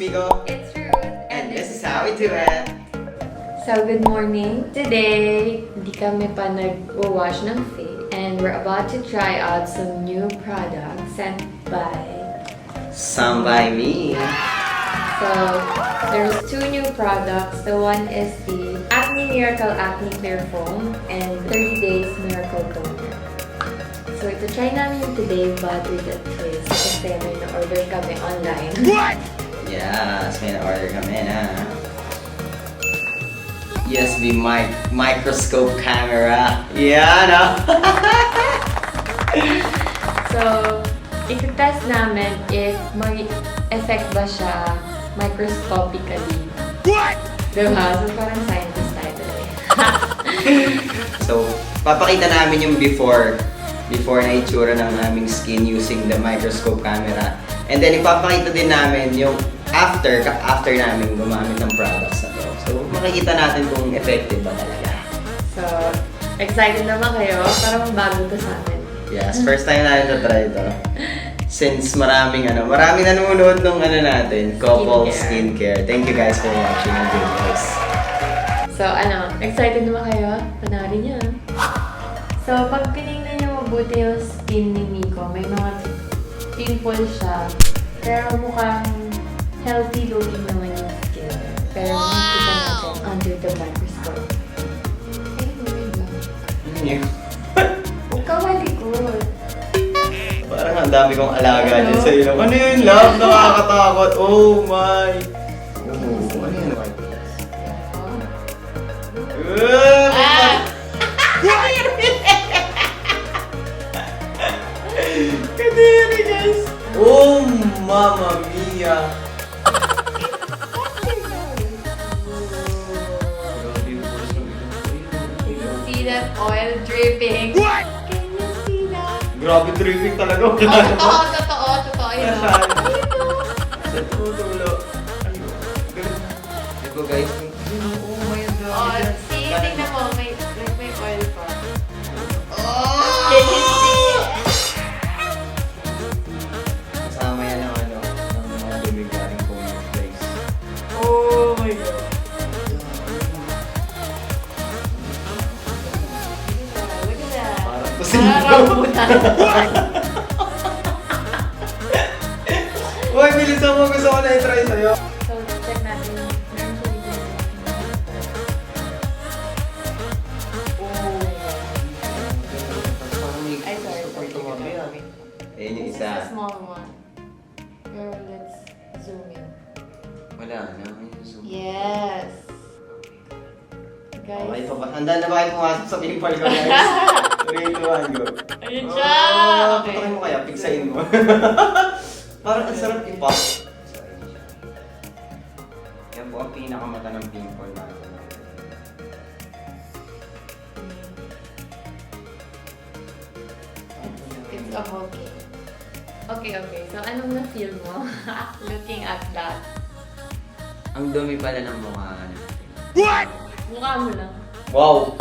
Miccolo. It's Ruth. And this is how we do it. So, good morning. Today, hindi kami pa nag-wash ng face. And we're about to try out some new products sent by... Some by me. So, there's two new products. The one is the Acne Miracle Acne Clear Foam and 30 Days Miracle Toner. So, ito try namin yung today but with a twist kasi may na-order kami online. What? Yes, may na-order kami na. USB microscope camera. Yeah, no? So, i-test namin if may effect ba siya microscopically. What? Diba? So, parang scientist tayo today. So, papakita namin yung before na itsura ng aming skin using the microscope camera. And then, ipapakita din namin yung after namin gumamit ng products na to. So, makikita natin kung effective ba talaga. So, excited naman kayo? Parang bago to sa amin. Yes, first time natin na-try ito. Since maraming nanonood nung natin, couple skincare. Thank you guys for watching ang videos. So, excited naman kayo? Panoorin niyo. So, pag pinignan niyo mabuti yung skin ni Mico, may mga pimple siya. Pero mukhang healthy looking naman yung skin. Pero makikita natin under the microscope. Ay, oh my God. Ano yun? Huwag ka malikot. Parang ang dami kong alaga din sa ilong. Ano yun, love? Nakakatakot. Oh my! Oh, ano yun? Kadiri, guys! Oh, mama mia! See that oil dripping? What? Can you see that? Grabe dripping talaga. Oh, totoo. Yun o. Sa tutulo. Ayun. Ito guys. Oh my God. Oh, see, tingnan mo, may oil pa. Oh! Can you see it? Kasama yan ng ng mga dumigaring phone place. Oh my God. Look at that. Parang pusin Rambutan. Uy, bilisan mo. Gusto ko na i-try sa'yo. So, check natin. Meron siya dito. Oh. Ay, sorry. Ayun yung This is isa. a small one. Girl, let's zoom in. Wala na. Ayun yung zoom. Yes. Guys. Okay pa ba? Handa na ba kayo pumasok sa pimple ko, guys? 3, 2, 1, go. Ayun siya! Okay. Patakin mo kaya, piksain mo. Parang ang sarap i-pop. Yan po ang pinakamata ng pimple natin. It's okay. Okay. So, anong na-feel mo? Looking at that. Ang dumi pala ng mukha natin. What? Mukha mo lang. Wow!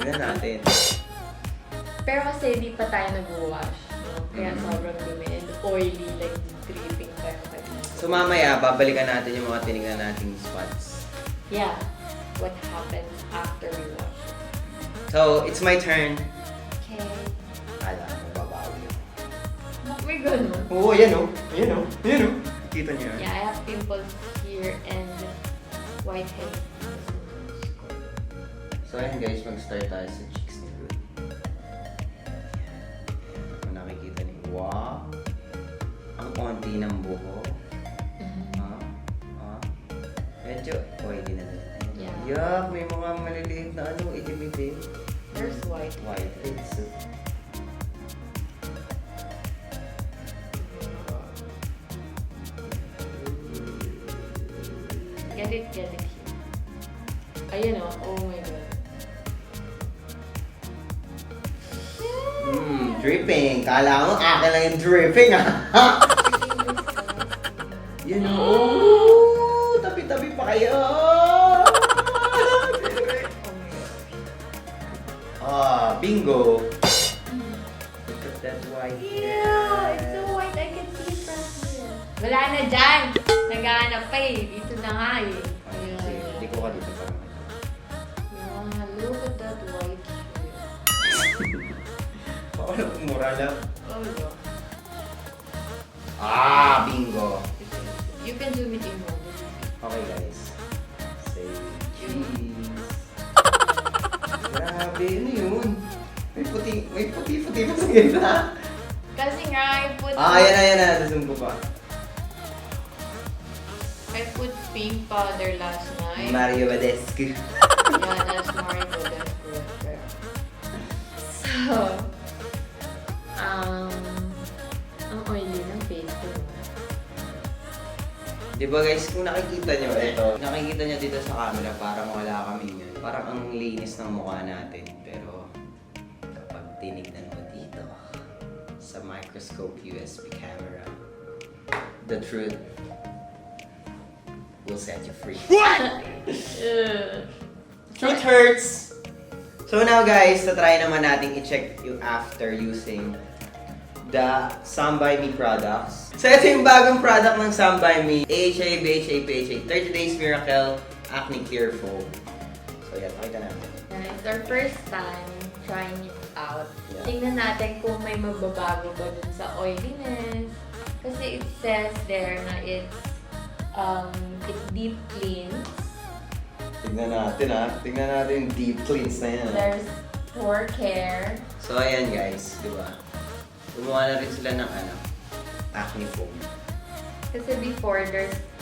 Tignan natin. Pero kasi di pa tayo nag-wash. No? Kaya sobrang dumi and oily, like dripping pa yung kanina. So mamaya, babalikan natin yung mga tinignan nating spots. Yeah. What happens after we wash it. So, it's my turn. Okay. Ala, mababawi. May ganun. Oo, yan o. Ayan o. Ayan o. Kita niyo. Yeah, I have pimples here and whiteheads. So ayun guys, mag-start tayo sa cheeks ni Ruth. Kung nakikita niyo, wow! Ang konti ng buho. Medyo oily na din. Yeah. Yuck! May mga maliliit na itim-itim. There's white. Whiteheads. Get it here. Ayun o. Oh my God. Dripping. Kala mo, akin lang yung dripping, ha? Yan o. Oh, tabi-tabi pa kayo. Bingo. Look at that white. Yeah, it's so white. I can see it from here. Wala na dyan! Naghahanap pa eh. Dito na nga eh. Sige, hindi ko ka dito parang. Yeah, look at that white hair. Baka mura lang. Oh, look. Bingo! You can zoom it in more. Okay guys. Say cheese. Grabe, ano yun? May puti pa sa gitna. Kasi nga, Ayan na. Zoom ko pa. I put pink powder last night. Mario Badescu. Yeah, that's Mario Badescu. So, ang oily ng face ko. Diba guys, kung nakikita nyo, nakikita nyo dito sa camera, parang wala kami yun. Parang ang linis ng mukha natin. Pero, kapag tinignan mo dito, sa microscope USB camera, the truth will set you free. Truth hurts! So now guys, try naman natin i-check you after using the Some by Me products. So ito yung bagong product ng Some by Me. AHA, BHA, PHA, 30 Days Miracle Acne Clear Foam. So yan, pakita natin. It's our first time trying it out. Yeah. Tingnan natin kung may magbabago ba dun sa oiliness. Kasi it says there na it deep cleans. Tignan natin Tignan natin yung deep cleanse na yan. There's pore care. So ayan guys, di ba? Gumawa na rin sila ng acne foam. Kasi before,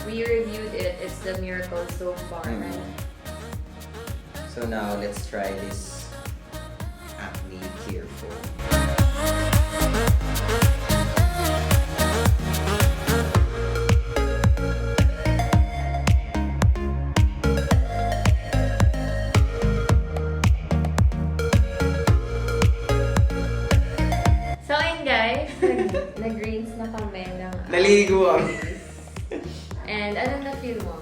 we reviewed it. It's the Miracle Soap Bar. So now, let's try this acne clear foam. So ayun guys, nag-greens na kami ng Naligo kami. And ano na-feel mo?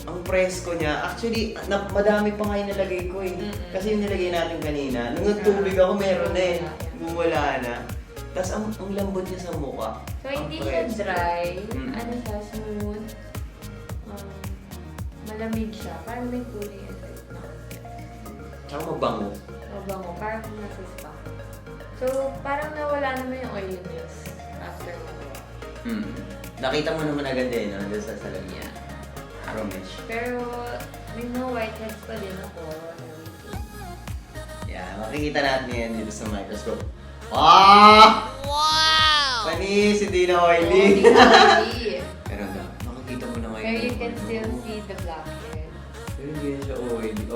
Ang presko niya, actually, madami pa nga yung nilagay ko eh. Kasi yung nilagay natin kanina, nung nagtubig ako, meron na eh. Bumula na. Tapos ang lambot niya sa mukha. So hindi siya dry, ano siya, smooth. Malamig siya, parang may cooling effect na. Tsaka mabango. Mabango, parang kung nasa spa. So parang nawala naman yung oiliness after magawa. Nakita mo naman agad eh, no? Doon sa salamin. Yeah. Promise. Pero may mga whiteheads pa din ako. Yeah, makikita natin yan dito sa microscope. Wow! Panis, hindi na oily. Pero makikita mo na ngayon. Pero you can still see the blackhead. Pero hindi na siya oily.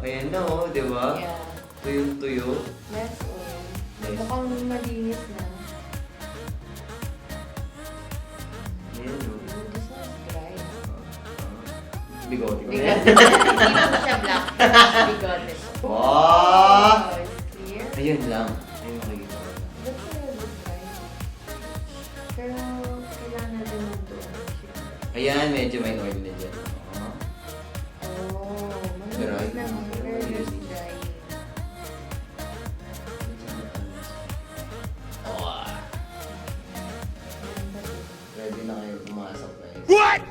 Ayan na di ba? Yeah. Tuyong-tuyo. Less oil. Less. Mukhang malinis na. Ayan o. This one's dry. Bigote ko. Bigote. Hindi mo siya black. Bigote. Wow! It's clear. Ayun lang. Ayun makikita ko. That's a little bit dry. Pero kailangan natin mag-doon. Ayan, medyo may oil na dyan. Oh, Dry. malinis na. Very Malinis. dry. Ready na kayo pumasok guys. What?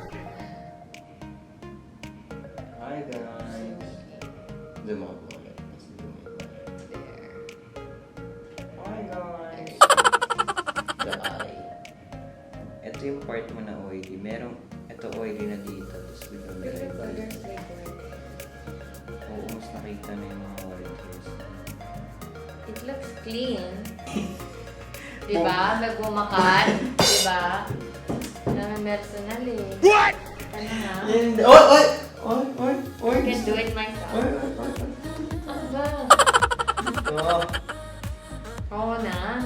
Hi guys. Zoom ako ulit. There. Hi guys. The eye. Ito yung part mo na oily. Ito oily na dito. Tapos dito meron dito. Oo, mas nakita na yung mga oily hairs. It looks clean. Diba? Nagbumakan. Diba? Personal eh. What? Ano na? Oy! I can do it myself. Ano ba? Oh. Oo na.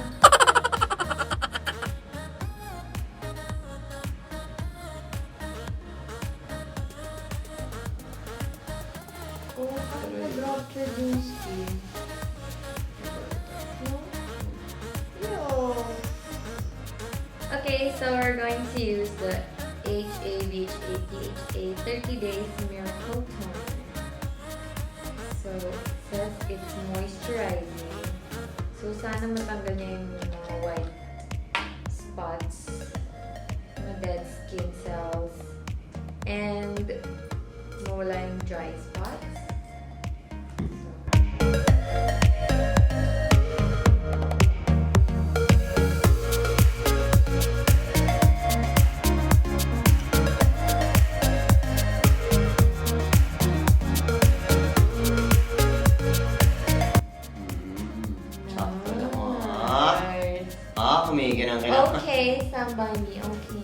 Oh, parang nag-drop thread yung skin. No? Okay, so we're going to use the HA/BHA/PHA 30 Days Miracle Toner. So, it says it's moisturizing. So, sana matanggal niya yung mga white spots dead skin cells and mawala yung dry spots. Okay, stand by me. Okay.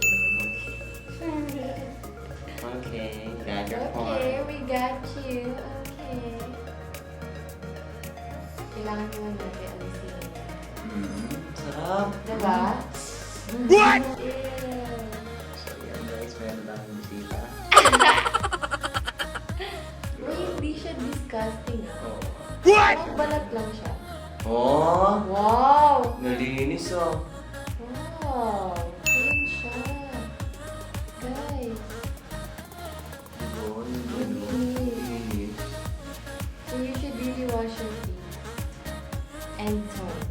Okay, got your point. Okay, we got you. Okay. Kailangan mo natin alisin. Sarap. Diba? What? Yeah. So yan guys, meron tayong bisita. Uy, hindi siya disgusting ah. Oh. What? Parang balat lang siya. Oh! Wow! Nalinis oh. Wow! Ayun siya. Guys. Oh, Nalinis. So you should really wash your teeth. And tone.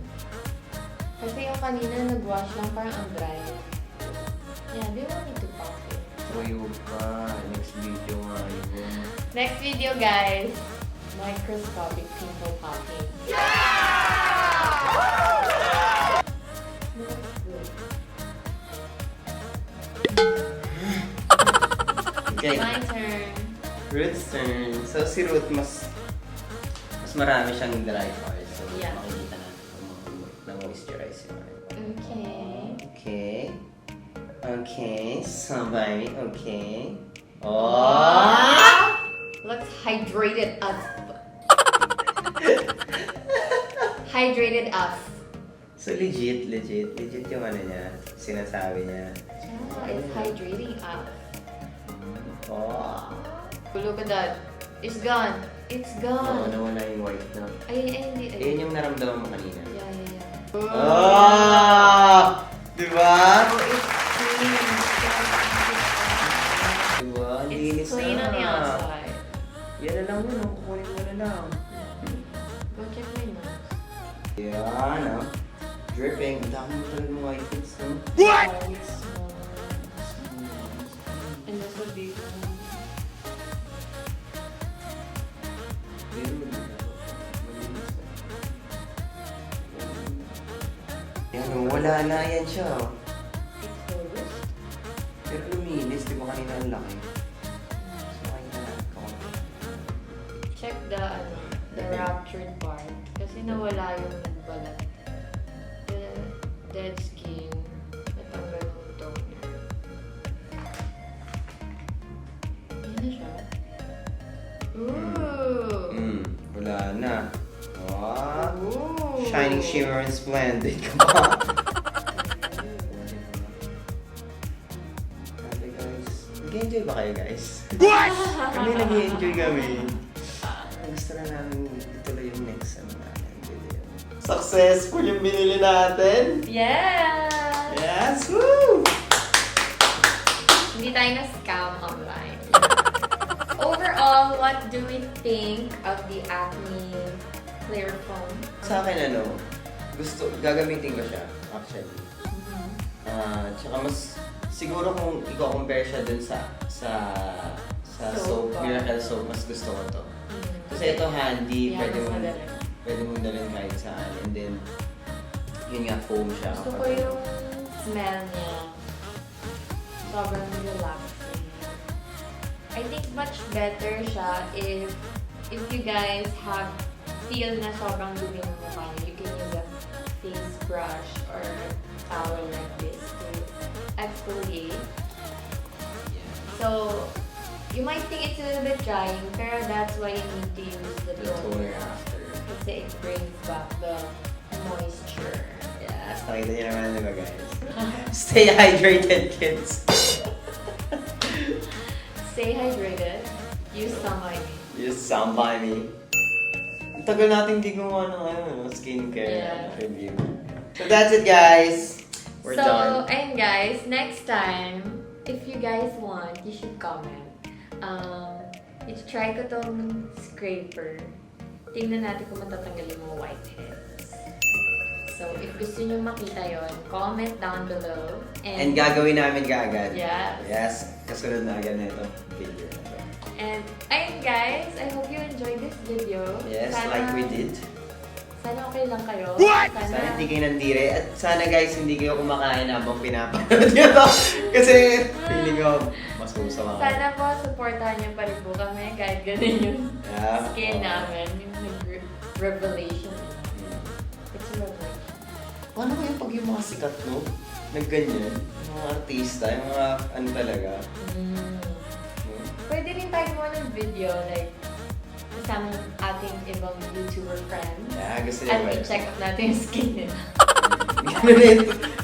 Kasi yung kanina nag-wash lang parang ang dry. Yeah, do you want me to pop it? Tuyo ka. Next video nga yun. Next video guys, microscopic pimple popping. Okay. My turn. Ruth's turn. So si Ruth mas marami siyang dry parts. So Yeah. makikita natin kung na-moisturize yung ano. Okay. Okay. Okay. Somebody. Okay. Oh! Looks hydrated up. Hydrated up. So legit yung ano niya. Sinasabi niya. Yeah, it's hydrating up. Oh! Look at that. It's gone. It's Oo, gone. nawala yung white na. Ay, hindi. Ayun yung naramdaman mo kanina. Yeah. Oh! Diba? Oh, it's clean. Diba? It's Linis clean na. on the outside. Yan na lang yun. Kukunin mo na lang. Go check my nose. Yan, ah. Dripping. Ang dami mo talaga mga white hits, no? What? Oh, it's small. And this would be one. Yan, oh, wala na. Yan siya. oh. It's closed. Pero luminis. Di ba kanina ang laki? Mas makikita natin kaunti. Check the ruptured part. Kasi nawala yung balat. The dead skin. Natanggal yung toner. Yan na siya. Ooh! Wala na. Wow. Ooh! Shining, shimmer, and splendid. Come on. Grabe, guys. Nag-enjoy ba kayo, guys? What? Kami nag-enjoy kami. Gusto na namin ituloy yung next video. Successful yung binili natin! Yes! Yes! Woo! Hindi tayo na-scam online. Overall, what do we think of the Acne clear foam? Sa akin, gagamitin ko siya, actually. Tsaka mas, siguro kung i-compare siya dun sa soap, Miracle Soap, mas gusto ko to. Kasi ito handy, Yeah, pwede mas mo madali. dalhin kahit saan. And then, yun nga, foam siya. Gusto ko yung smell niya. Sobrang relaxing. I think much better siya if you guys feel na sobrang dumi ng mukha niyo. You can use a face brush or towel like this to exfoliate. So, you might think it's a little bit drying, pero that's why you need to use the The toner toner. after. Kasi it brings back the moisture. Yes, nakita niyo naman, diba guys? Stay hydrated, kids! Stay hydrated. Use sunlight. Use some by me. Ang tagal natin hindi gumawa ng skincare review. So that's it, guys. We're done. And guys, next time, if you guys want, you should comment. I-try ko tong scraper. Tingnan natin kung matatanggal yung mga whiteheads. So, if gusto nyo makita yon, comment down below. And gagawin namin kaagad. Yes. Yes, kasunod na agad na ito. Video na ito. And ayun guys, I hope you enjoyed this video. Yes, like we did. Sana okay lang kayo. What? Sana hindi kayo nandire. At sana guys, hindi kayo kumakain habang pinapanood nyo to. Kasi feeling ko, mas gusto ka. Sana po, supportahan niyo pa rin po kami kahit ganun yung skin namin. Yung revelation. It's a revelation. Paano kaya pag yung mga sikat, no? Nagganyan. Yung mga artista, yung mga ano talaga. Pwede rin tayo mo ng video, like, kasama ating ibang YouTuber friends. Yeah, gusto niya At ba? i-check up natin yung skin nila.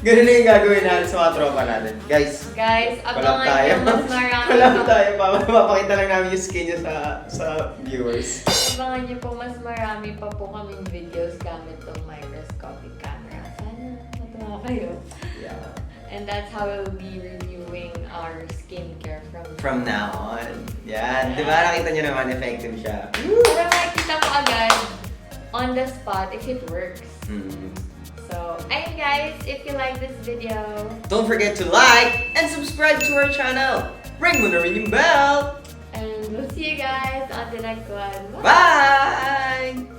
Ganun na yung gagawin natin sa mga tropa natin. Guys, Guys, collab abangan tayo. nyo mas marami Collab pa. tayo. Papakita lang namin yung skin niya sa viewers. Abangan nyo po mas marami pa po kaming videos gamit tong microscopic camera. Sana matuwa kayo. Yeah. And that's how we'll be reviewing our skincare From now on. Yan. Di ba nakita nyo naman effective siya? Para makikita mo agad on the spot if it works. So, ayun guys, if you like this video, Don't forget to like and subscribe to our channel. Ring mo na rin yung bell. and we'll see you guys on the next one. Bye!